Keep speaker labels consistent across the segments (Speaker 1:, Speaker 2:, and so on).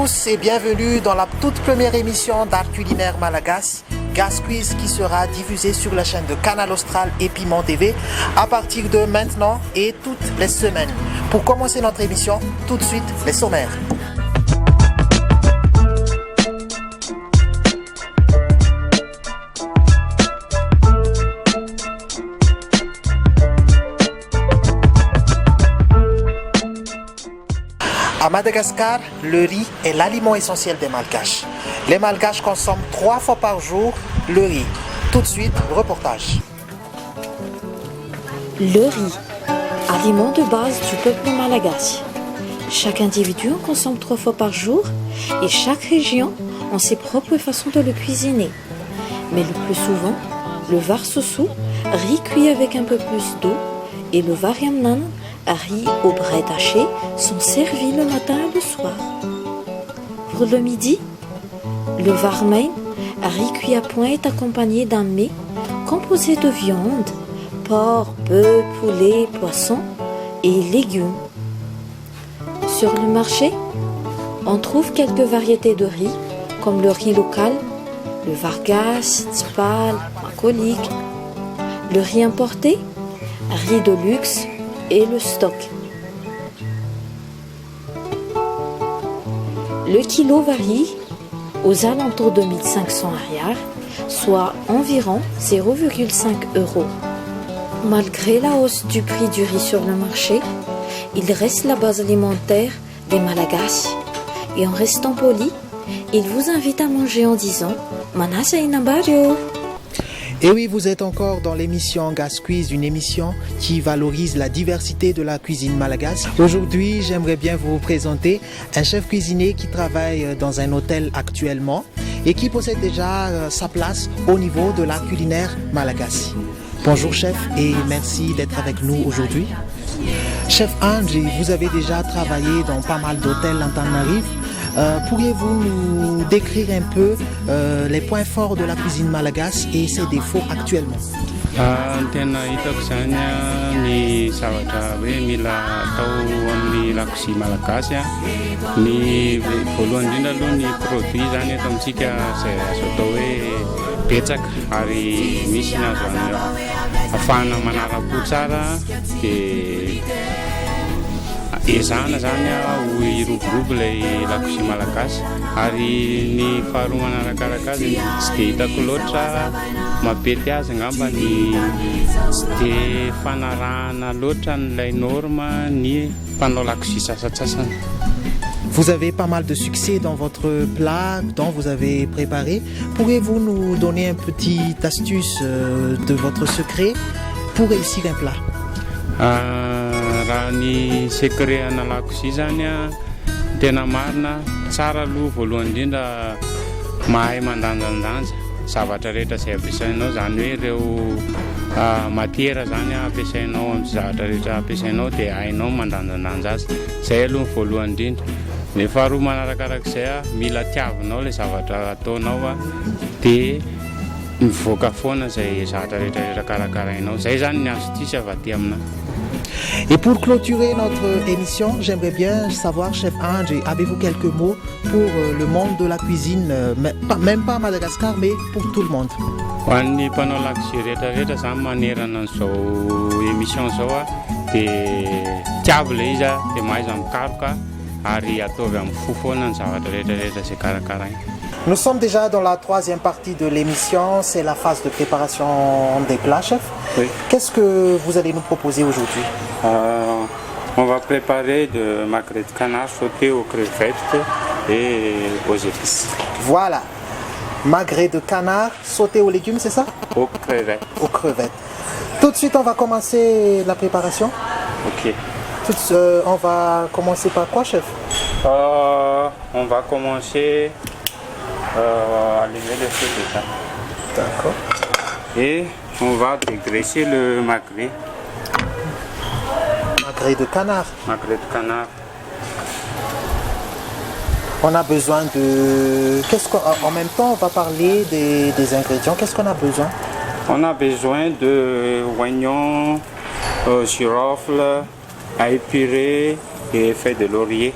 Speaker 1: tous et bienvenue dans la toute première émission d'art culinaire malagasy, Gasquiz, qui sera diffusée sur la chaîne de Canal Austral et Piment TV à partir de maintenant et toutes les semaines. Pour commencer notre émission, tout de suite les sommaires. À Madagascar, le riz est l'aliment essentiel des Malgaches. Les Malgaches consomment 3 fois par jour le riz. Tout de suite, reportage.
Speaker 2: Le riz, aliment de base du peuple malagasy. Chaque individu en consomme 3 fois par jour et chaque région a ses propres façons de le cuisiner. Mais le plus souvent, le varsossou, riz cuit avec un peu plus d'eau, et le variamnan, riz au bret haché, sont servis le matin et le soir. Pour le midi, le varmein, riz cuit à point, est accompagné d'un mets composé de viande, porc, bœuf, poulet, poisson et légumes. Sur le marché, on trouve quelques variétés de riz, comme le riz local, le vargas, tspal, makolik, le riz importé, riz de luxe et le stock. Le kilo varie aux alentours de 1500 arrières, soit environ 0,5 €. Malgré la hausse du prix du riz sur le marché, il reste la base alimentaire des Malagasy. Et en restant poli, il vous invite à manger en disant « Manasa inabario ».
Speaker 1: Et oui, vous êtes encore dans l'émission Gasquiz, une émission qui valorise la diversité de la cuisine malagasy. Aujourd'hui, j'aimerais bien vous présenter un chef cuisinier qui travaille dans un hôtel actuellement et qui possède déjà sa place au niveau de l'art culinaire malagasy. Bonjour chef et merci d'être avec nous aujourd'hui. Chef André, vous avez déjà travaillé dans pas mal d'hôtels en Tanarive. Pourriez-vous nous décrire un peu les points forts de la cuisine malagasy et ses défauts actuellement?
Speaker 3: Tena hitako zany ny zavatra hoe mila atao amin'ny lakozia malagasy ny voalohany indrindra aloha ny produit zany eto amintsika izay azo atao hoe betsaka ary misy ny azo ahafahana manara-po tsara dia ezahana zany ho iroborobo ilay lakozia malagasy ary ny faharoa manarakaraka azy tsy dia hitako loatra mapety azy angamba ny tsy dia fanarahana loatra n'ilay norme ny mpanao lakozia sasatsasany.
Speaker 1: Vous avez pas mal de succès dans votre plat dont vous avez préparé. Pourriez-vous nous donner un petit astuce de votre secret pour réussir un plat?
Speaker 3: Raha ny secret ana lakozia zany tena marina tsara aloha voalohany indrindra mahay mandanjandanja zavatra rehetra izay ampiasainao, zany hoe ireo matiera zany ampiasainao amin'ny zavatra rehetra ampiasainao dia hainao mandanjandanja azy. Izay aloha ny voalohany indrindra. Ny faharoa manarakarak'izay mila tiavinao ilay zavatra ataonao dia mivoaka foana izay zavatra rehetra karakarainao. Izay zany ny astuce avy aty aminà.
Speaker 1: Et pour clôturer notre émission, j'aimerais bien savoir, chef André, avez-vous quelques mots pour le monde de la cuisine, même pas à Madagascar, mais pour tout le monde?
Speaker 3: Ho an'ny mpanao lakozia rehetrarehetra zany manerana an'izao émission zao dia tiavo ilay izy dia mahaiza mikaroka ary ataovy amin'ny fo foana ny zavatra rehetrarehetra izay karakaraina.
Speaker 1: Nous sommes déjà dans la 3e partie de l'émission, c'est la phase de préparation des plats, chef.
Speaker 3: Oui.
Speaker 1: Qu'est-ce que vous allez nous proposer aujourd'hui?
Speaker 3: On va préparer de magret de canard sauté aux crevettes et aux épices.
Speaker 1: Voilà, magret de canard sauté aux légumes, c'est ça?
Speaker 3: Aux crevettes.
Speaker 1: Aux crevettes. Tout de suite, on va commencer la préparation.
Speaker 3: Ok.
Speaker 1: On va commencer par quoi, chef?
Speaker 3: On va commencer à allumer le feu déjà.
Speaker 1: D'accord.
Speaker 3: Et on va dégraisser le magret.
Speaker 1: Magret de canard.
Speaker 3: Magret de canard.
Speaker 1: On a besoin de... En même temps, on va parler des ingrédients. Qu'est-ce qu'on a besoin?
Speaker 3: On a besoin de oignons, girofle, ail purée et feuilles de laurier.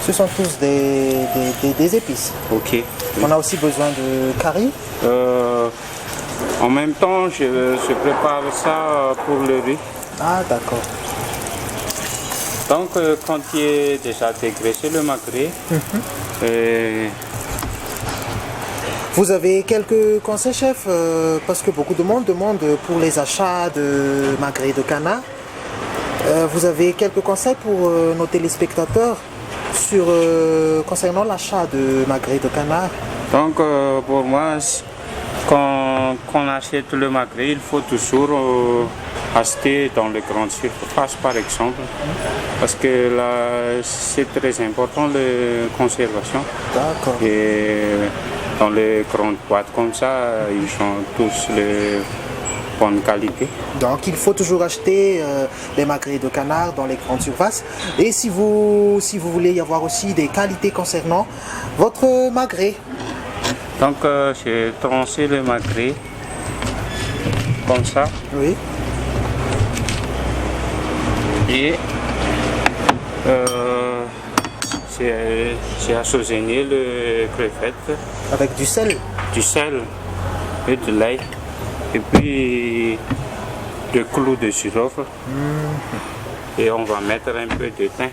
Speaker 1: Ce sont tous des épices.
Speaker 3: Ok.
Speaker 1: On a aussi besoin de curry.
Speaker 3: En même temps, je prépare ça pour le riz.
Speaker 1: Ah, d'accord.
Speaker 3: Donc, quand il est déjà dégraissé le magret,
Speaker 1: Vous avez quelques conseils, chef, parce que beaucoup de monde demande pour les achats de magret de canard. Vous avez quelques conseils pour nos téléspectateurs concernant l'achat de magret de canard?
Speaker 3: donc pour moi, quand on achète le magret, il faut toujours acheter dans les grandes surfaces, par exemple, parce que là, c'est très important la conservation.
Speaker 1: D'accord.
Speaker 3: Et dans les grandes boîtes comme ça, ils sont tous de bonne qualité.
Speaker 1: Donc il faut toujours acheter les magrets de canard dans les grandes surfaces. Et si vous voulez y avoir aussi des qualités concernant votre magret.
Speaker 3: Donc j'ai tranché le magret comme ça
Speaker 1: Oui.
Speaker 3: et j'ai assaisonné le crevette,
Speaker 1: Avec du sel.
Speaker 3: du sel et de l'ail et puis de clous de girofle. Et on va mettre un peu de thym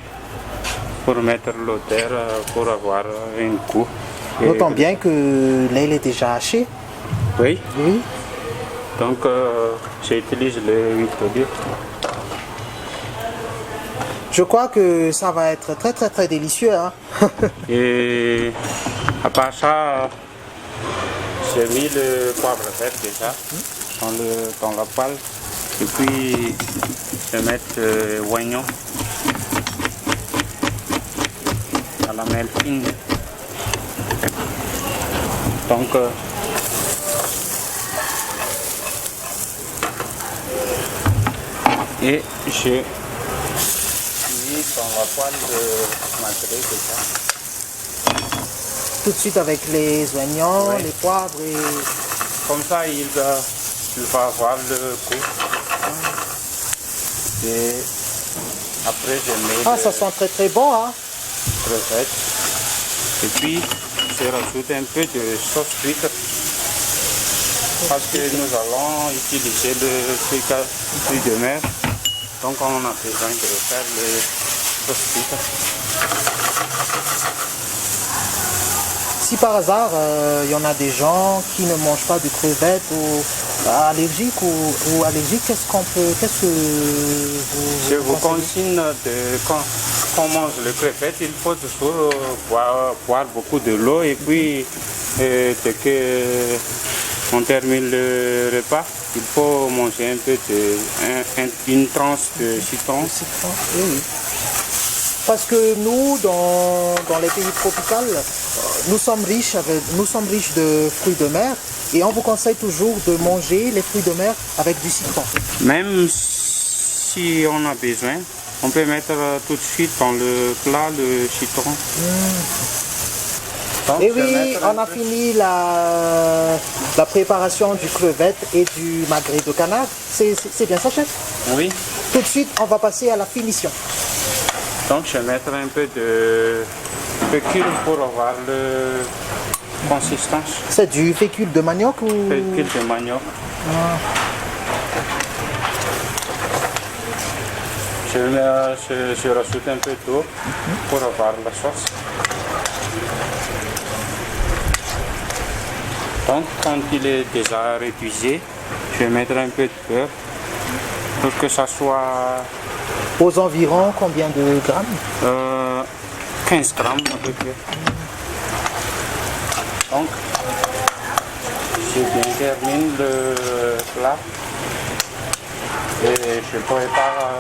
Speaker 3: pour mettre l'odeur, pour avoir un goût. Et-
Speaker 1: Notons bien que l'ail est déjà haché.
Speaker 3: Oui,
Speaker 1: Oui.
Speaker 3: donc j'utilise le huile d'olive.
Speaker 1: Je crois que ça va être très très très délicieux. Hein.
Speaker 3: Et à part ça, j'ai mis le poivre vert déjà dans la poêle. Et puis je vais mettre l'oignon à la mêle fine. Donc et je mis dans la poêle de magret déjà.
Speaker 1: Tout de suite avec les oignons,
Speaker 3: Ouais.
Speaker 1: les poivres et...
Speaker 3: Comme ça, il va avoir le goût. Et après, je mets
Speaker 1: Ah,
Speaker 3: le
Speaker 1: ça sent très très bon. Hein.
Speaker 3: crevette. Et puis, je rajoute un peu de sauce piquante. Parce que nous allons utiliser le fruit de mer. Donc, on a besoin de faire le sauce piquante.
Speaker 1: Si par hasard, il y en a des gens qui ne mangent pas de crevettes ou allergiques ou allergiques, qu'est-ce que
Speaker 3: Je vous
Speaker 1: conseillez?
Speaker 3: consigne quand on mange le crevette, il faut toujours boire beaucoup de l'eau et puis dès qu'on termine le repas, il faut manger un peu une tranche de citron.
Speaker 1: Citron, oui, oui. Parce que nous, dans les pays tropicaux, nous sommes riches de fruits de mer et on vous conseille toujours de manger les fruits de mer avec du citron.
Speaker 3: Même si on a besoin, on peut mettre tout de suite dans le plat le citron. Donc,
Speaker 1: Et
Speaker 3: je vais
Speaker 1: oui,
Speaker 3: mettre un
Speaker 1: on a
Speaker 3: peu-
Speaker 1: fini la préparation du crevette et du magret de canard. C'est bien ça, chef?
Speaker 3: Oui.
Speaker 1: Tout de suite, on va passer à la finition.
Speaker 3: Donc je vais mettre un peu de fécule pour avoir la consistance.
Speaker 1: C'est du fécule de manioc ou...
Speaker 3: Fécule de manioc. Je rajoute un peu d'eau pour avoir la sauce. Donc quand il est déjà réduisé, je vais mettre un peu de beurre pour que ça soit
Speaker 1: Aux environs, combien de grammes?
Speaker 3: 15 grammes à peu près. Donc, je bien termine le plat et je prépare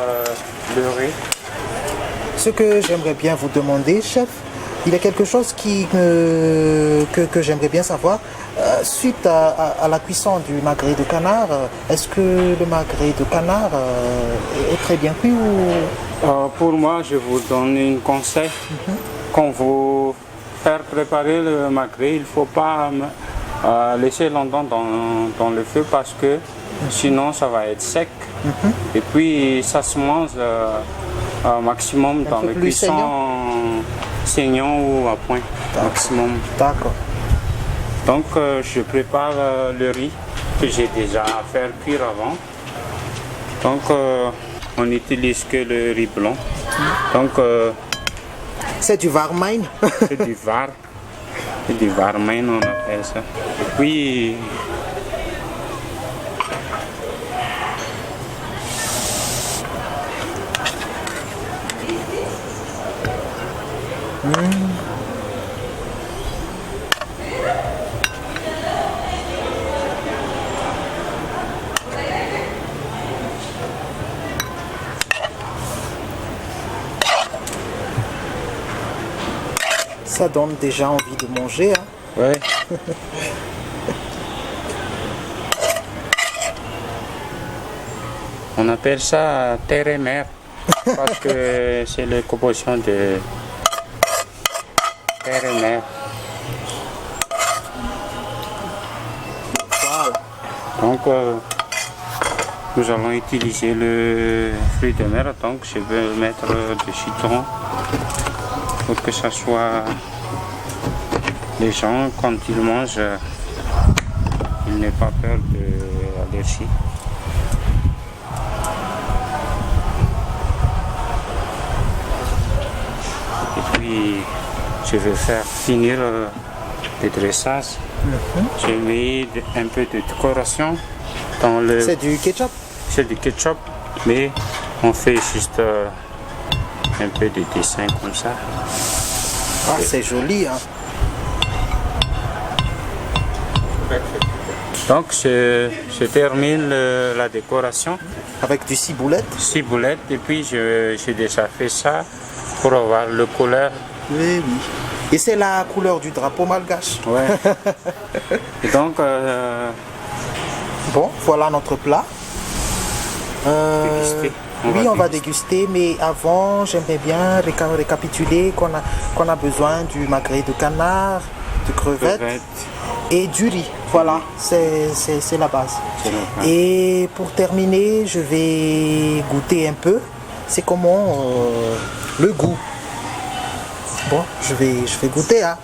Speaker 3: le riz.
Speaker 1: Ce que j'aimerais bien vous demander, chef, il y a quelque chose que j'aimerais bien savoir. Suite à la cuisson du magret de canard, est-ce que le magret de canard est très bien cuit ou...
Speaker 3: Pour moi, je vous donne un conseil. Quand vous faites préparer le magret, il ne faut pas laisser longtemps dans le feu parce que sinon ça va être sec. Et puis ça se mange maximum dans
Speaker 1: peu
Speaker 3: le
Speaker 1: plus
Speaker 3: cuisson saignant ou à point maximum.
Speaker 1: D'accord.
Speaker 3: Donc je prépare le riz que j'ai déjà à faire cuire avant. Donc on n'utilise que le riz blanc. Donc
Speaker 1: C'est du varmine.
Speaker 3: c'est du var. C'est du varmine on appelle ça. Et puis
Speaker 1: Ça donne déjà envie de manger. Hein.
Speaker 3: ouais. On appelle ça terre et mer parce que c'est la composition de terre et mer.
Speaker 1: Wow.
Speaker 3: Donc nous allons utiliser le fruit de mer. Donc je vais mettre du citron pour que ça soit. Les gens quand ils mangent, ils n'aient pas peur de l'allergie. Et puis, je vais faire finir le dressage. Je mets un peu de décoration dans le...
Speaker 1: C'est du ketchup.
Speaker 3: C'est du ketchup, mais on fait juste un peu de dessin comme ça.
Speaker 1: Ah, c'est joli. Hein.
Speaker 3: Donc, je termine la décoration.
Speaker 1: Avec du ciboulette.
Speaker 3: Ciboulette, et puis j'ai déjà fait ça pour avoir le couleur.
Speaker 1: Oui, oui. Et c'est la couleur du drapeau malgache.
Speaker 3: Ouais. Et donc,
Speaker 1: Bon, voilà notre plat.
Speaker 3: déguster.
Speaker 1: Oui, on va déguster, mais avant, j'aimerais bien récapituler qu'on a besoin du magret de canard, de crevettes et du riz. Voilà, c'est la base.
Speaker 3: C'est la base.
Speaker 1: Et pour terminer, je vais goûter un peu. C'est comment le goût. Bon, je vais goûter. Hein.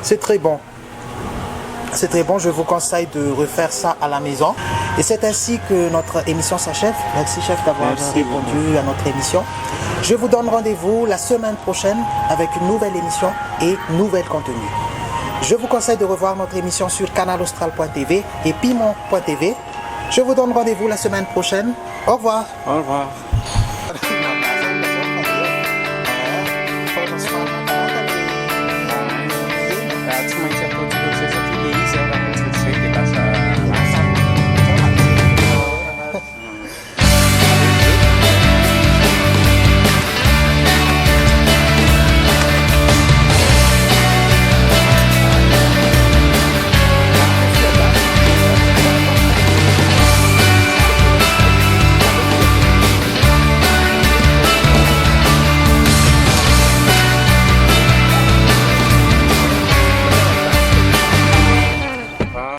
Speaker 1: C'est très bon. C'est très bon, je vous conseille de refaire ça à la maison. Et c'est ainsi que notre émission s'achève. Merci chef d'avoir répondu à notre émission. Je vous donne rendez-vous la semaine prochaine avec une nouvelle émission et nouvel contenu. Je vous conseille de revoir notre émission sur canalaustral.tv et piment.tv. Je vous donne rendez-vous la semaine prochaine. Au revoir.
Speaker 3: Au revoir.